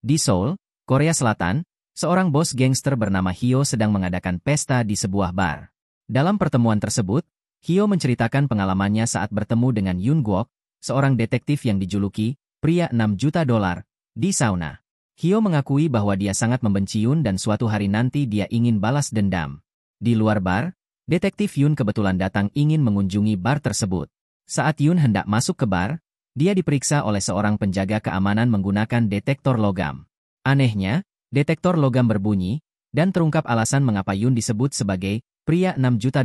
Di Seoul, Korea Selatan, seorang bos gangster bernama Hyo sedang mengadakan pesta di sebuah bar. Dalam pertemuan tersebut, Hyo menceritakan pengalamannya saat bertemu dengan Yoon Gwok, seorang detektif yang dijuluki pria $6 juta di sauna. Hyo mengakui bahwa dia sangat membenci Yoon dan suatu hari nanti dia ingin balas dendam. Di luar bar, detektif Yoon kebetulan datang ingin mengunjungi bar tersebut. Saat Yoon hendak masuk ke bar, dia diperiksa oleh seorang penjaga keamanan menggunakan detektor logam. Anehnya, detektor logam berbunyi, dan terungkap alasan mengapa Yoon disebut sebagai pria $6 juta,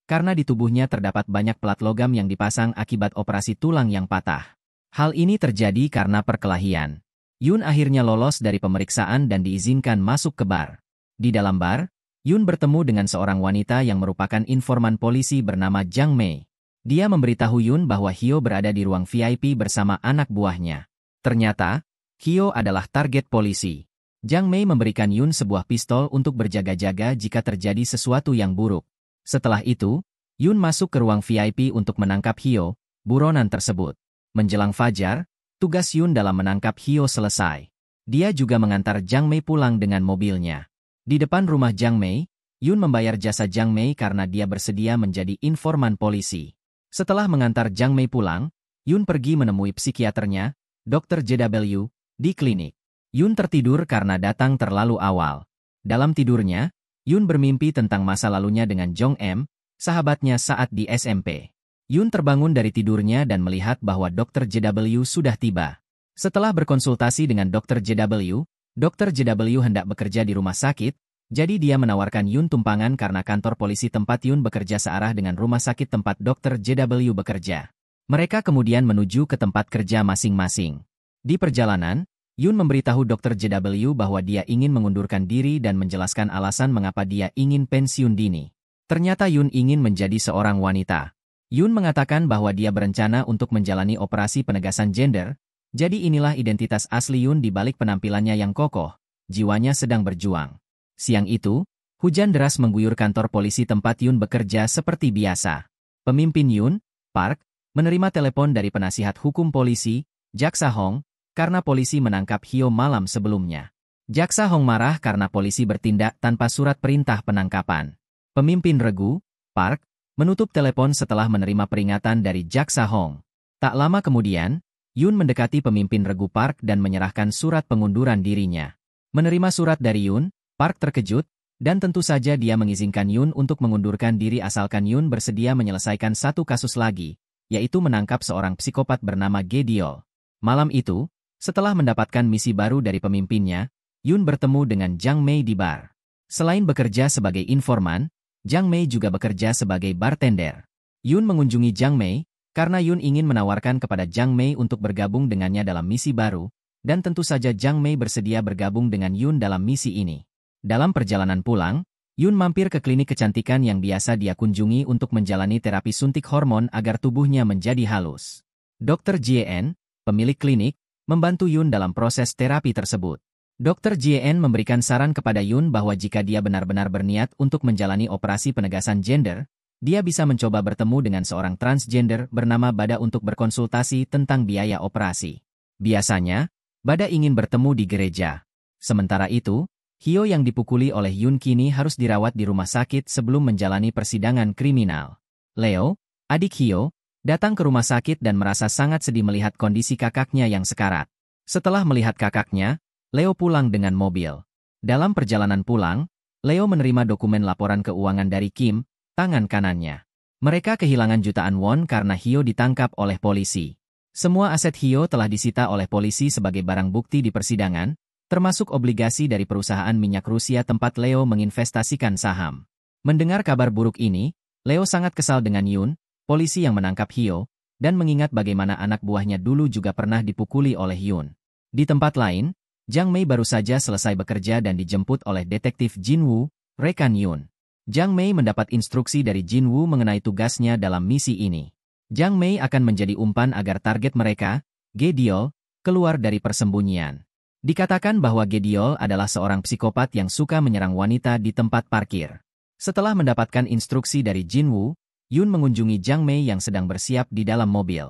karena di tubuhnya terdapat banyak plat logam yang dipasang akibat operasi tulang yang patah. Hal ini terjadi karena perkelahian. Yoon akhirnya lolos dari pemeriksaan dan diizinkan masuk ke bar. Di dalam bar, Yoon bertemu dengan seorang wanita yang merupakan informan polisi bernama Jang Mei. Dia memberitahu Yoon bahwa Hyo berada di ruang VIP bersama anak buahnya. Ternyata, Hyo adalah target polisi. Jang Mei memberikan Yoon sebuah pistol untuk berjaga-jaga jika terjadi sesuatu yang buruk. Setelah itu, Yoon masuk ke ruang VIP untuk menangkap Hyo, buronan tersebut. Menjelang fajar, tugas Yoon dalam menangkap Hyo selesai. Dia juga mengantar Jang Mei pulang dengan mobilnya. Di depan rumah Jang Mei, Yoon membayar jasa Jang Mei karena dia bersedia menjadi informan polisi. Setelah mengantar Jang Mei pulang, Yoon pergi menemui psikiaternya, Dr. JW, di klinik. Yoon tertidur karena datang terlalu awal. Dalam tidurnya, Yoon bermimpi tentang masa lalunya dengan Jong M, sahabatnya saat di SMP. Yoon terbangun dari tidurnya dan melihat bahwa Dr. JW sudah tiba. Setelah berkonsultasi dengan Dr. JW, Dr. JW hendak bekerja di rumah sakit, jadi dia menawarkan Yoon tumpangan karena kantor polisi tempat Yoon bekerja searah dengan rumah sakit tempat Dr. JW bekerja. Mereka kemudian menuju ke tempat kerja masing-masing. Di perjalanan, Yoon memberitahu Dr. JW bahwa dia ingin mengundurkan diri dan menjelaskan alasan mengapa dia ingin pensiun dini. Ternyata Yoon ingin menjadi seorang wanita. Yoon mengatakan bahwa dia berencana untuk menjalani operasi penegasan gender, jadi inilah identitas asli Yoon di balik penampilannya yang kokoh, jiwanya sedang berjuang. Siang itu, hujan deras mengguyur kantor polisi tempat Yoon bekerja seperti biasa. Pemimpin Yoon, Park, menerima telepon dari penasihat hukum polisi, Jaksa Hong, karena polisi menangkap Hyo malam sebelumnya. Jaksa Hong marah karena polisi bertindak tanpa surat perintah penangkapan. Pemimpin regu, Park, menutup telepon setelah menerima peringatan dari Jaksa Hong. Tak lama kemudian, Yoon mendekati pemimpin regu Park dan menyerahkan surat pengunduran dirinya. Menerima surat dari Yoon, Park terkejut, dan tentu saja dia mengizinkan Yoon untuk mengundurkan diri asalkan Yoon bersedia menyelesaikan satu kasus lagi, yaitu menangkap seorang psikopat bernama Ge-diol. Malam itu, setelah mendapatkan misi baru dari pemimpinnya, Yoon bertemu dengan Jang Mei di bar. Selain bekerja sebagai informan, Jang Mei juga bekerja sebagai bartender. Yoon mengunjungi Jang Mei, karena Yoon ingin menawarkan kepada Jang Mei untuk bergabung dengannya dalam misi baru, dan tentu saja Jang Mei bersedia bergabung dengan Yoon dalam misi ini. Dalam perjalanan pulang, Yoon mampir ke klinik kecantikan yang biasa dia kunjungi untuk menjalani terapi suntik hormon agar tubuhnya menjadi halus. Dr. Jien, pemilik klinik, membantu Yoon dalam proses terapi tersebut. Dr. Jien memberikan saran kepada Yoon bahwa jika dia benar-benar berniat untuk menjalani operasi penegasan gender, dia bisa mencoba bertemu dengan seorang transgender bernama Bada untuk berkonsultasi tentang biaya operasi. Biasanya, Bada ingin bertemu di gereja. Sementara itu, Hyo yang dipukuli oleh Yoon kini harus dirawat di rumah sakit sebelum menjalani persidangan kriminal. Leo, adik Hyo, datang ke rumah sakit dan merasa sangat sedih melihat kondisi kakaknya yang sekarat. Setelah melihat kakaknya, Leo pulang dengan mobil. Dalam perjalanan pulang, Leo menerima dokumen laporan keuangan dari Kim, tangan kanannya. Mereka kehilangan jutaan won karena Hyo ditangkap oleh polisi. Semua aset Hyo telah disita oleh polisi sebagai barang bukti di persidangan, termasuk obligasi dari perusahaan minyak Rusia tempat Leo menginvestasikan saham. Mendengar kabar buruk ini, Leo sangat kesal dengan Yoon, polisi yang menangkap Hyo, dan mengingat bagaimana anak buahnya dulu juga pernah dipukuli oleh Yoon. Di tempat lain, Jang Mei baru saja selesai bekerja dan dijemput oleh detektif Jin Woo, rekan Yoon. Jang Mei mendapat instruksi dari Jin Woo mengenai tugasnya dalam misi ini. Jang Mei akan menjadi umpan agar target mereka, Ge-diol, keluar dari persembunyian. Dikatakan bahwa Ge-diol adalah seorang psikopat yang suka menyerang wanita di tempat parkir. Setelah mendapatkan instruksi dari Jin Woo, Yoon mengunjungi Jang Mei yang sedang bersiap di dalam mobil.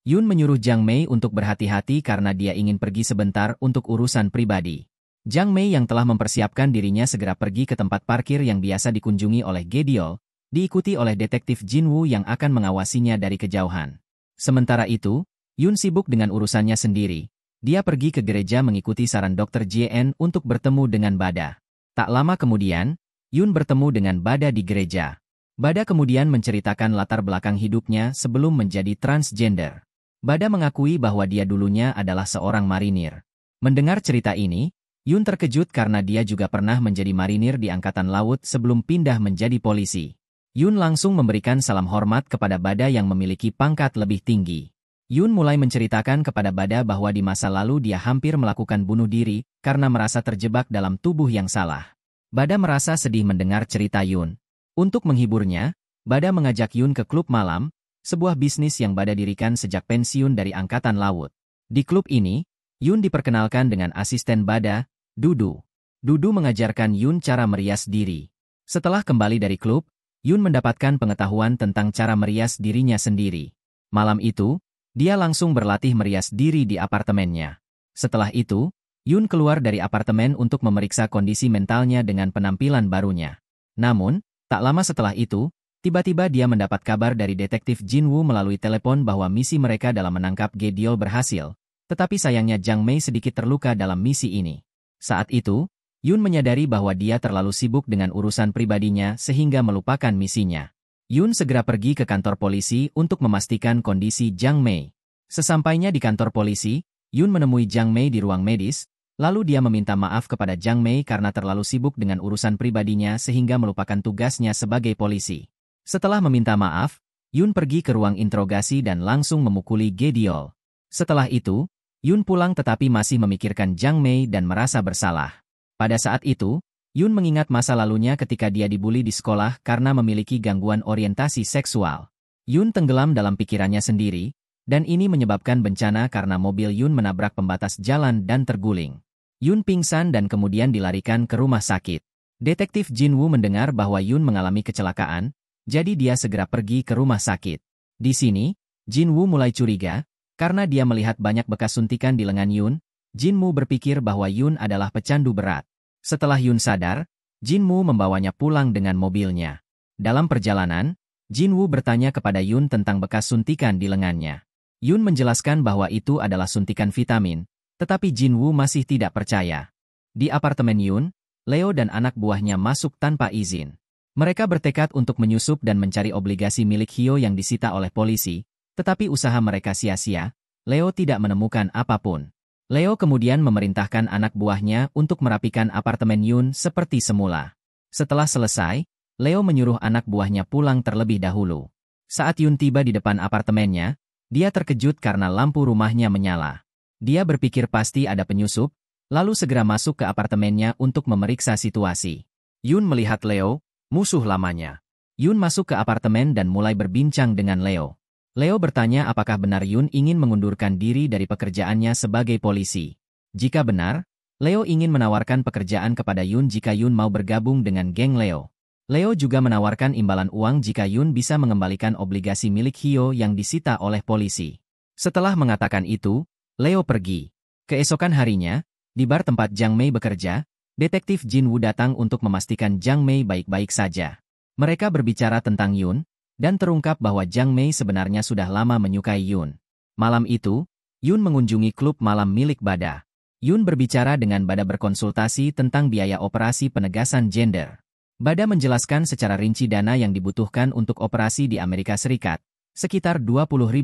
Yun menyuruh Jiang Mei untuk berhati-hati karena dia ingin pergi sebentar untuk urusan pribadi. Jiang Mei yang telah mempersiapkan dirinya segera pergi ke tempat parkir yang biasa dikunjungi oleh Gediol, diikuti oleh detektif Jinwoo yang akan mengawasinya dari kejauhan. Sementara itu, Yun sibuk dengan urusannya sendiri. Dia pergi ke gereja mengikuti saran Dr. Jien untuk bertemu dengan Bada. Tak lama kemudian, Yun bertemu dengan Bada di gereja. Bada kemudian menceritakan latar belakang hidupnya sebelum menjadi transgender. Bada mengakui bahwa dia dulunya adalah seorang marinir. Mendengar cerita ini, Yun terkejut karena dia juga pernah menjadi marinir di Angkatan Laut sebelum pindah menjadi polisi. Yun langsung memberikan salam hormat kepada Bada yang memiliki pangkat lebih tinggi. Yun mulai menceritakan kepada Bada bahwa di masa lalu dia hampir melakukan bunuh diri karena merasa terjebak dalam tubuh yang salah. Bada merasa sedih mendengar cerita Yun. Untuk menghiburnya, Bada mengajak Yun ke klub malam, sebuah bisnis yang Bada dirikan sejak pensiun dari Angkatan Laut. Di klub ini, Yun diperkenalkan dengan asisten Bada, Dudu. Dudu mengajarkan Yun cara merias diri. Setelah kembali dari klub, Yun mendapatkan pengetahuan tentang cara merias dirinya sendiri. Malam itu, dia langsung berlatih merias diri di apartemennya. Setelah itu, Yun keluar dari apartemen untuk memeriksa kondisi mentalnya dengan penampilan barunya. Namun, tak lama setelah itu, tiba-tiba dia mendapat kabar dari detektif Jinwoo melalui telepon bahwa misi mereka dalam menangkap Gediol berhasil, tetapi sayangnya Jiang Mei sedikit terluka dalam misi ini. Saat itu, Yun menyadari bahwa dia terlalu sibuk dengan urusan pribadinya sehingga melupakan misinya. Yun segera pergi ke kantor polisi untuk memastikan kondisi Jiang Mei. Sesampainya di kantor polisi, Yun menemui Jiang Mei di ruang medis, lalu dia meminta maaf kepada Jiang Mei karena terlalu sibuk dengan urusan pribadinya sehingga melupakan tugasnya sebagai polisi. Setelah meminta maaf, Yun pergi ke ruang interogasi dan langsung memukuli Gediol. Setelah itu, Yun pulang tetapi masih memikirkan Jiang Mei dan merasa bersalah. Pada saat itu, Yun mengingat masa lalunya ketika dia dibuli di sekolah karena memiliki gangguan orientasi seksual. Yun tenggelam dalam pikirannya sendiri, dan ini menyebabkan bencana karena mobil Yun menabrak pembatas jalan dan terguling. Yun pingsan dan kemudian dilarikan ke rumah sakit. Detektif Jinwoo mendengar bahwa Yun mengalami kecelakaan, jadi dia segera pergi ke rumah sakit. Di sini, Jinwoo mulai curiga, karena dia melihat banyak bekas suntikan di lengan Yun. Jinwoo berpikir bahwa Yun adalah pecandu berat. Setelah Yun sadar, Jinwoo membawanya pulang dengan mobilnya. Dalam perjalanan, Jinwoo bertanya kepada Yun tentang bekas suntikan di lengannya. Yun menjelaskan bahwa itu adalah suntikan vitamin, tetapi Jinwoo masih tidak percaya. Di apartemen Yun, Leo dan anak buahnya masuk tanpa izin. Mereka bertekad untuk menyusup dan mencari obligasi milik Hyo yang disita oleh polisi, tetapi usaha mereka sia-sia. Leo tidak menemukan apapun. Leo kemudian memerintahkan anak buahnya untuk merapikan apartemen Yun seperti semula. Setelah selesai, Leo menyuruh anak buahnya pulang terlebih dahulu. Saat Yun tiba di depan apartemennya, dia terkejut karena lampu rumahnya menyala. Dia berpikir pasti ada penyusup, lalu segera masuk ke apartemennya untuk memeriksa situasi. Yun melihat Leo, musuh lamanya. Yun masuk ke apartemen dan mulai berbincang dengan Leo. Leo bertanya apakah benar Yun ingin mengundurkan diri dari pekerjaannya sebagai polisi. Jika benar, Leo ingin menawarkan pekerjaan kepada Yun jika Yun mau bergabung dengan geng Leo. Leo juga menawarkan imbalan uang jika Yun bisa mengembalikan obligasi milik Hyo yang disita oleh polisi. Setelah mengatakan itu, Leo pergi. Keesokan harinya, di bar tempat Jiang Mei bekerja, detektif Jinwoo datang untuk memastikan Jiang Mei baik-baik saja. Mereka berbicara tentang Yun, dan terungkap bahwa Jiang Mei sebenarnya sudah lama menyukai Yun. Malam itu, Yun mengunjungi klub malam milik Bada. Yun berbicara dengan Bada berkonsultasi tentang biaya operasi penegasan gender. Bada menjelaskan secara rinci dana yang dibutuhkan untuk operasi di Amerika Serikat, sekitar $20.000.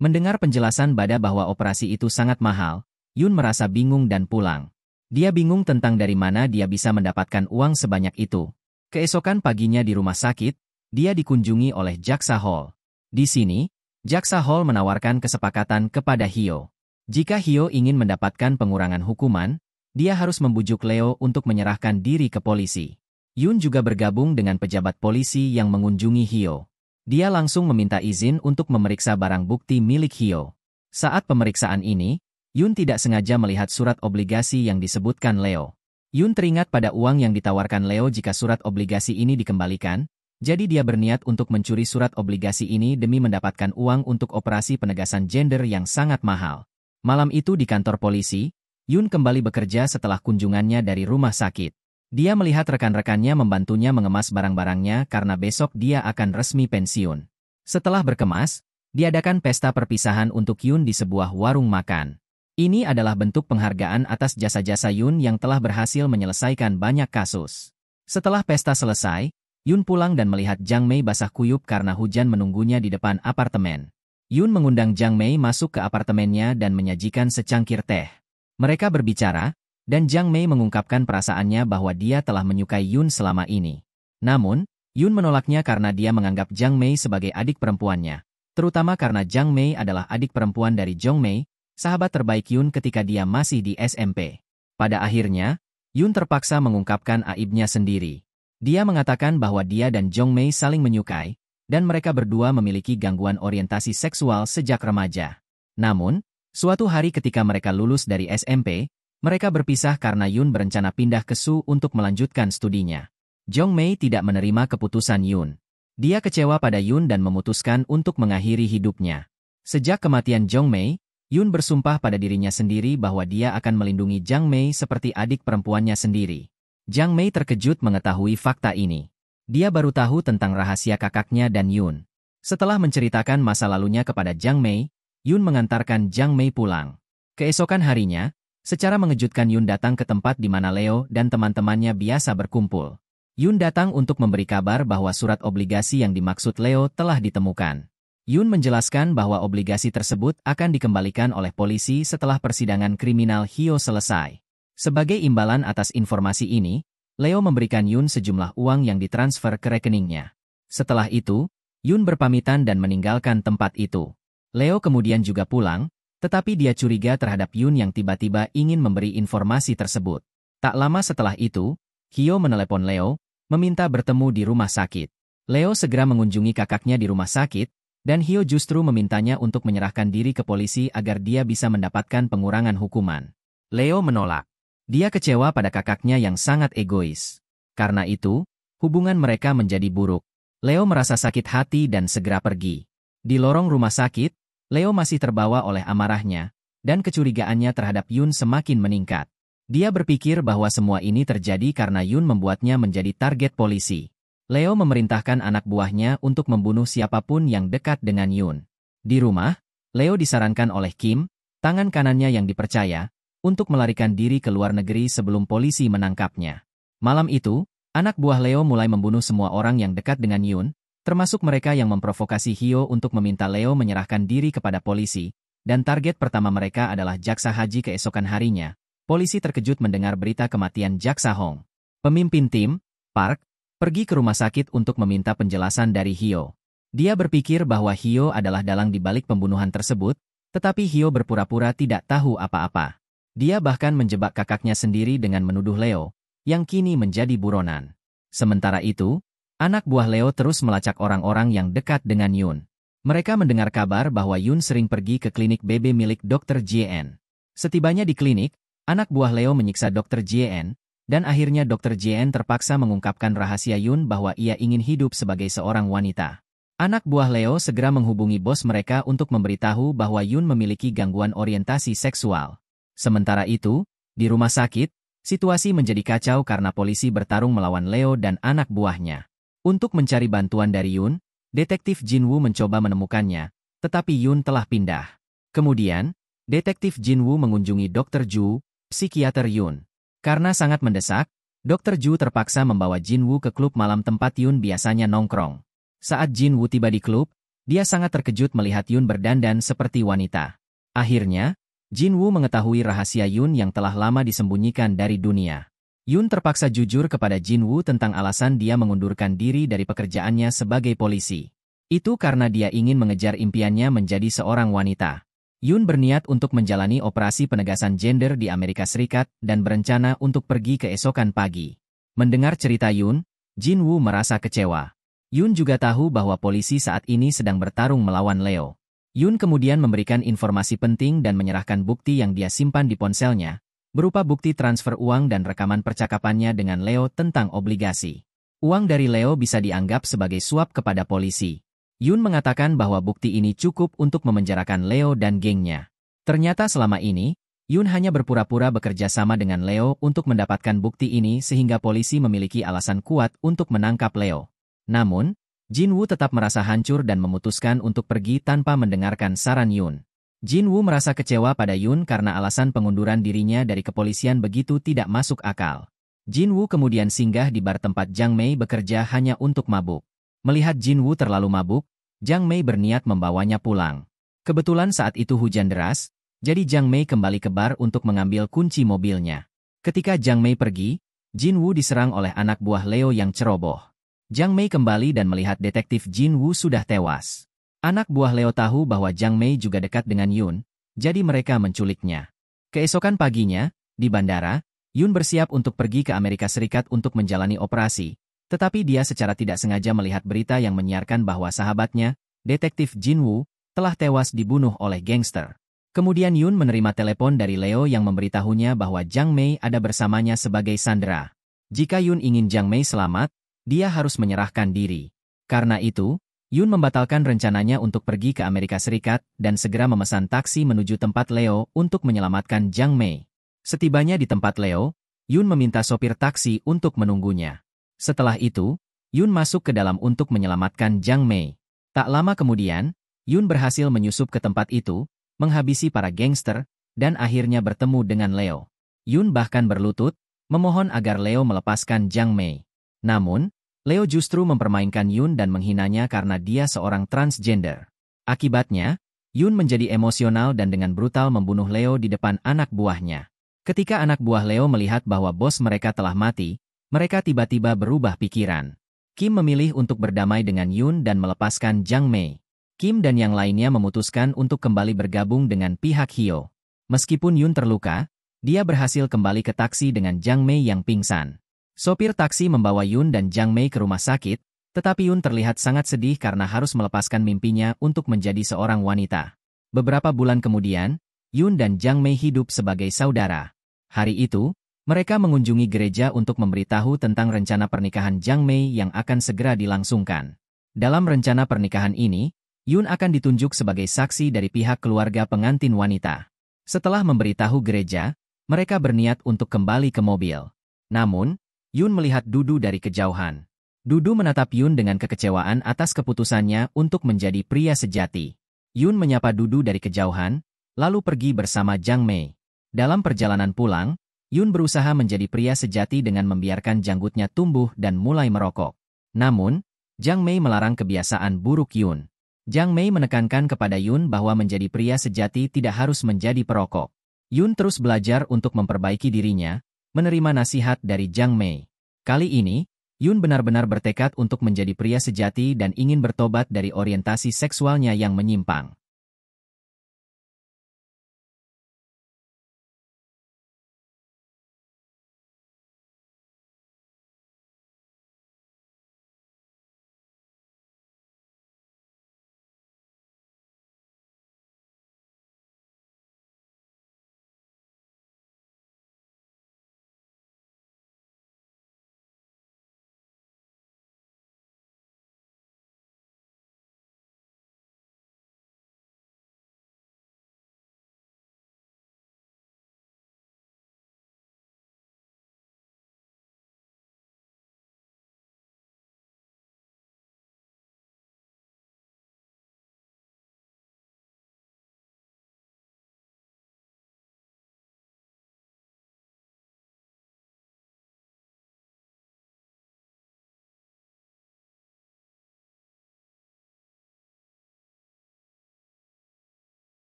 Mendengar penjelasan Bada bahwa operasi itu sangat mahal, Yun merasa bingung dan pulang. Dia bingung tentang dari mana dia bisa mendapatkan uang sebanyak itu. Keesokan paginya di rumah sakit, dia dikunjungi oleh Jaksa Hall. Di sini, Jaksa Hall menawarkan kesepakatan kepada Hyo. Jika Hyo ingin mendapatkan pengurangan hukuman, dia harus membujuk Leo untuk menyerahkan diri ke polisi. Yun juga bergabung dengan pejabat polisi yang mengunjungi Hyo. Dia langsung meminta izin untuk memeriksa barang bukti milik Hyo. Saat pemeriksaan ini, Yun tidak sengaja melihat surat obligasi yang disebutkan Leo. Yun teringat pada uang yang ditawarkan Leo jika surat obligasi ini dikembalikan. Jadi dia berniat untuk mencuri surat obligasi ini demi mendapatkan uang untuk operasi penegasan gender yang sangat mahal. Malam itu di kantor polisi, Yun kembali bekerja setelah kunjungannya dari rumah sakit. Dia melihat rekan-rekannya membantunya mengemas barang-barangnya karena besok dia akan resmi pensiun. Setelah berkemas, diadakan pesta perpisahan untuk Yun di sebuah warung makan. Ini adalah bentuk penghargaan atas jasa-jasa Yun yang telah berhasil menyelesaikan banyak kasus. Setelah pesta selesai, Yun pulang dan melihat Jiang Mei basah kuyup karena hujan menunggunya di depan apartemen. Yun mengundang Jiang Mei masuk ke apartemennya dan menyajikan secangkir teh. Mereka berbicara, dan Jiang Mei mengungkapkan perasaannya bahwa dia telah menyukai Yun selama ini. Namun, Yun menolaknya karena dia menganggap Jiang Mei sebagai adik perempuannya, terutama karena Jiang Mei adalah adik perempuan dari Zhong Mei, sahabat terbaik Yun ketika dia masih di SMP. Pada akhirnya, Yun terpaksa mengungkapkan aibnya sendiri. Dia mengatakan bahwa dia dan Zhong Mei saling menyukai, dan mereka berdua memiliki gangguan orientasi seksual sejak remaja. Namun, suatu hari ketika mereka lulus dari SMP, mereka berpisah karena Yun berencana pindah ke Su untuk melanjutkan studinya. Zhong Mei tidak menerima keputusan Yun. Dia kecewa pada Yun dan memutuskan untuk mengakhiri hidupnya. Sejak kematian Zhong Mei, Yun bersumpah pada dirinya sendiri bahwa dia akan melindungi Jiang Mei seperti adik perempuannya sendiri. Jiang Mei terkejut mengetahui fakta ini. Dia baru tahu tentang rahasia kakaknya dan Yun. Setelah menceritakan masa lalunya kepada Jiang Mei, Yun mengantarkan Jiang Mei pulang. Keesokan harinya, secara mengejutkan Yun datang ke tempat di mana Leo dan teman-temannya biasa berkumpul. Yun datang untuk memberi kabar bahwa surat obligasi yang dimaksud Leo telah ditemukan. Yun menjelaskan bahwa obligasi tersebut akan dikembalikan oleh polisi setelah persidangan kriminal Hio selesai. Sebagai imbalan atas informasi ini, Leo memberikan Yun sejumlah uang yang ditransfer ke rekeningnya. Setelah itu, Yun berpamitan dan meninggalkan tempat itu. Leo kemudian juga pulang, tetapi dia curiga terhadap Yun yang tiba-tiba ingin memberi informasi tersebut. Tak lama setelah itu, Hio menelepon Leo, meminta bertemu di rumah sakit. Leo segera mengunjungi kakaknya di rumah sakit, dan Hio justru memintanya untuk menyerahkan diri ke polisi agar dia bisa mendapatkan pengurangan hukuman. Leo menolak. Dia kecewa pada kakaknya yang sangat egois. Karena itu, hubungan mereka menjadi buruk. Leo merasa sakit hati dan segera pergi. Di lorong rumah sakit, Leo masih terbawa oleh amarahnya, dan kecurigaannya terhadap Yun semakin meningkat. Dia berpikir bahwa semua ini terjadi karena Yun membuatnya menjadi target polisi. Leo memerintahkan anak buahnya untuk membunuh siapapun yang dekat dengan Yun. Di rumah, Leo disarankan oleh Kim, tangan kanannya yang dipercaya, untuk melarikan diri ke luar negeri sebelum polisi menangkapnya. Malam itu, anak buah Leo mulai membunuh semua orang yang dekat dengan Yun, termasuk mereka yang memprovokasi Hio untuk meminta Leo menyerahkan diri kepada polisi, dan target pertama mereka adalah jaksa haji keesokan harinya. Polisi terkejut mendengar berita kematian Jaksa Hong. Pemimpin tim, Park, pergi ke rumah sakit untuk meminta penjelasan dari Hio. Dia berpikir bahwa Hio adalah dalang di balik pembunuhan tersebut, tetapi Hio berpura-pura tidak tahu apa-apa. Dia bahkan menjebak kakaknya sendiri dengan menuduh Leo, yang kini menjadi buronan. Sementara itu, anak buah Leo terus melacak orang-orang yang dekat dengan Yun. Mereka mendengar kabar bahwa Yun sering pergi ke klinik BB milik Dr. JN. Setibanya di klinik, anak buah Leo menyiksa Dr. JN, dan akhirnya Dr. JN terpaksa mengungkapkan rahasia Yun bahwa ia ingin hidup sebagai seorang wanita. Anak buah Leo segera menghubungi bos mereka untuk memberitahu bahwa Yun memiliki gangguan orientasi seksual. Sementara itu, di rumah sakit, situasi menjadi kacau karena polisi bertarung melawan Leo dan anak buahnya. Untuk mencari bantuan dari Yun, detektif Jin Woo mencoba menemukannya, tetapi Yun telah pindah. Kemudian, detektif Jin Woo mengunjungi Dr. Ju, psikiater Yun. Karena sangat mendesak, Dr. Ju terpaksa membawa Jin Woo ke klub malam tempat Yun biasanya nongkrong. Saat Jin Woo tiba di klub, dia sangat terkejut melihat Yun berdandan seperti wanita. Akhirnya, Jin Woo mengetahui rahasia Yun yang telah lama disembunyikan dari dunia. Yun terpaksa jujur kepada Jin Woo tentang alasan dia mengundurkan diri dari pekerjaannya sebagai polisi. Itu karena dia ingin mengejar impiannya menjadi seorang wanita. Yun berniat untuk menjalani operasi penegasan gender di Amerika Serikat dan berencana untuk pergi keesokan pagi. Mendengar cerita Yun, Jin Woo merasa kecewa. Yun juga tahu bahwa polisi saat ini sedang bertarung melawan Leo. Yun kemudian memberikan informasi penting dan menyerahkan bukti yang dia simpan di ponselnya, berupa bukti transfer uang dan rekaman percakapannya dengan Leo tentang obligasi. Uang dari Leo bisa dianggap sebagai suap kepada polisi. Yun mengatakan bahwa bukti ini cukup untuk memenjarakan Leo dan gengnya. Ternyata selama ini, Yun hanya berpura-pura bekerja sama dengan Leo untuk mendapatkan bukti ini sehingga polisi memiliki alasan kuat untuk menangkap Leo. Namun, Jin-woo tetap merasa hancur dan memutuskan untuk pergi tanpa mendengarkan saran Yun. Jin-woo merasa kecewa pada Yun karena alasan pengunduran dirinya dari kepolisian begitu tidak masuk akal. Jin-woo kemudian singgah di bar tempat Jang Mei bekerja hanya untuk mabuk. Melihat Jin-woo terlalu mabuk, Jang Mei berniat membawanya pulang. Kebetulan saat itu hujan deras, jadi Jang Mei kembali ke bar untuk mengambil kunci mobilnya. Ketika Jang Mei pergi, Jin-woo diserang oleh anak buah Leo yang ceroboh. Jang Mei kembali dan melihat detektif Jin-woo sudah tewas. Anak buah Leo tahu bahwa Jang Mei juga dekat dengan Yun, jadi mereka menculiknya. Keesokan paginya, di bandara, Yun bersiap untuk pergi ke Amerika Serikat untuk menjalani operasi, tetapi dia secara tidak sengaja melihat berita yang menyiarkan bahwa sahabatnya, detektif Jin-woo, telah tewas dibunuh oleh gangster. Kemudian Yun menerima telepon dari Leo yang memberitahunya bahwa Jang Mei ada bersamanya sebagai sandera. Jika Yun ingin Jang Mei selamat, dia harus menyerahkan diri. Karena itu, Yun membatalkan rencananya untuk pergi ke Amerika Serikat dan segera memesan taksi menuju tempat Leo untuk menyelamatkan Jang Mei. Setibanya di tempat Leo, Yun meminta sopir taksi untuk menunggunya. Setelah itu, Yun masuk ke dalam untuk menyelamatkan Jang Mei. Tak lama kemudian, Yun berhasil menyusup ke tempat itu, menghabisi para gangster, dan akhirnya bertemu dengan Leo. Yun bahkan berlutut, memohon agar Leo melepaskan Jang Mei. Namun, Leo justru mempermainkan Yun dan menghinanya karena dia seorang transgender. Akibatnya, Yun menjadi emosional dan dengan brutal membunuh Leo di depan anak buahnya. Ketika anak buah Leo melihat bahwa bos mereka telah mati, mereka tiba-tiba berubah pikiran. Kim memilih untuk berdamai dengan Yun dan melepaskan Jang Mei. Kim dan yang lainnya memutuskan untuk kembali bergabung dengan pihak Hyo. Meskipun Yun terluka, dia berhasil kembali ke taksi dengan Jang Mei yang pingsan. Sopir taksi membawa Yun dan Jang Mei ke rumah sakit, tetapi Yun terlihat sangat sedih karena harus melepaskan mimpinya untuk menjadi seorang wanita. Beberapa bulan kemudian, Yun dan Jang Mei hidup sebagai saudara. Hari itu, mereka mengunjungi gereja untuk memberitahu tentang rencana pernikahan Jang Mei yang akan segera dilangsungkan. Dalam rencana pernikahan ini, Yun akan ditunjuk sebagai saksi dari pihak keluarga pengantin wanita. Setelah memberitahu gereja, mereka berniat untuk kembali ke mobil. Namun, Yun melihat Dudu dari kejauhan. Dudu menatap Yun dengan kekecewaan atas keputusannya untuk menjadi pria sejati. Yun menyapa Dudu dari kejauhan, lalu pergi bersama Jang Mei. Dalam perjalanan pulang, Yun berusaha menjadi pria sejati dengan membiarkan janggutnya tumbuh dan mulai merokok. Namun, Jang Mei melarang kebiasaan buruk Yun. Jang Mei menekankan kepada Yun bahwa menjadi pria sejati tidak harus menjadi perokok. Yun terus belajar untuk memperbaiki dirinya, menerima nasihat dari Jang Mei. Kali ini, Yun benar-benar bertekad untuk menjadi pria sejati dan ingin bertobat dari orientasi seksualnya yang menyimpang.